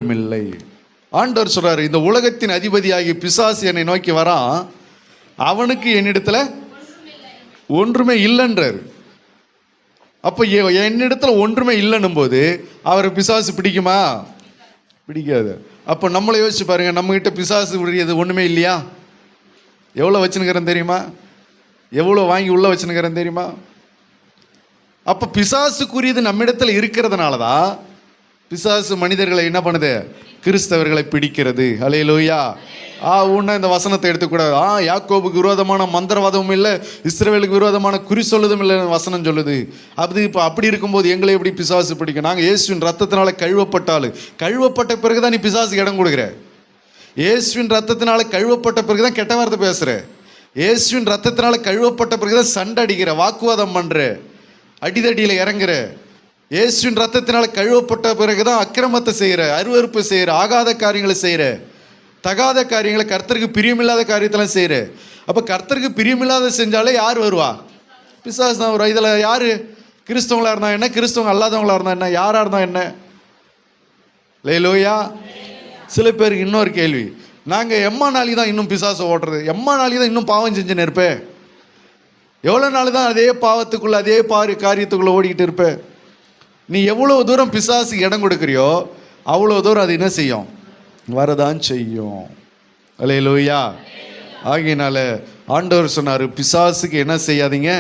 இல்லை. ஆண்டவர் சொல்றாரு, இந்த உலகத்தின் அதிபதியாகி பிசாசு என்னை நோக்கி வரான், அவனுக்கு என்னிடத்துல ஒன்றுமே இல்லைன்றார். அப்போ என்னிடத்துல ஒன்றுமே இல்லைன்னும் போது அவரை பிசாசு பிடிக்குமா? பிடிக்காது. அப்போ நம்மளை யோசிச்சு பாருங்க, நம்மகிட்ட பிசாசு உரியது ஒன்றுமே இல்லையா? எவ்வளோ வச்சுனுக்கிறேன் தெரியுமா? எவ்வளோ வாங்கி உள்ள வச்சுனுக்கிறேன் தெரியுமா? அப்போ பிசாசுக்குரியது நம்மிடத்தில் இருக்கிறதுனால தான் பிசாசு மனிதர்களை என்ன பண்ணுது? கிறிஸ்தவர்களை பிடிக்கிறது. ஹல்லேலூயா. உன்ன இந்த வசனத்தை எடுத்துக்கூடாது. யாக்கோபுக்கு விரோதமான மந்திரவாதமும் இல்லை, இஸ்ரவேலுக்கு விரோதமான குறி சொல்லுதும் இல்லை வசனம் சொல்லுது. அது இப்போ அப்படி இருக்கும்போது எங்களை எப்படி பிசாசு பிடிக்கும்? நாங்கள் இயேசுவின் ரத்தத்தினால கழுவப்பட்ட பிறகுதான் நீ பிசாசுக்கு இடம் கொடுக்குற. இயேசுவின் ரத்தத்தினால கழுவப்பட்ட பிறகுதான் கெட்ட வார்த்தை பேசுற. இயேசுவின் ரத்தத்தினால கழுவப்பட்ட பிறகுதான் சண்டை அடிக்கிற, வாக்குவாதம் பண்ற, அடிதடியில் இறங்குற. இயேசுவின் ரத்தத்தினால கழுவப்பட்ட பிறகுதான் அக்கிரமத்தை செய்கிற, அருவருப்பு செய்கிற, ஆகாத காரியங்களை செய்கிற, தகாத காரியங்களை, கர்த்தருக்கு பிரியமில்லாத காரியத்தெல்லாம் செய்கிற. அப்போ கர்த்தருக்கு பிரியமில்லாத செஞ்சாலே யார் வருவா? பிசாசு தான் வருவா. இதில் யார்? கிறிஸ்தவங்களா இருந்தா என்ன, கிறிஸ்தவங்க அல்லாதவங்களா இருந்தா என்ன, யாராக இருந்தா என்ன? ஹல்லேலூயா. சில பேருக்கு இன்னொரு கேள்வி, நாங்கள் எம்மா நாளி தான் இன்னும் பிசாசை ஓட்டுறது, எம்மா நாளி தான் இன்னும் பாவம் செஞ்சுன்னு இருப்பேன், எவ்வளோ நாள் தான் அதே பாவத்துக்குள்ளே அதே காரியத்துக்குள்ளே ஓடிக்கிட்டு இருப்பேன். நீ எவ்வளோ தூரம் பிசாசு இடம் கொடுக்குறியோ அவ்வளோ தூரம் அது என்ன செய்யும்? வரதான் செய்யும். ஹல்லேலூயா. ஆகையினால ஆண்டவர் சொன்னார், பிசாசுக்கு என்ன செய்யாதீங்க?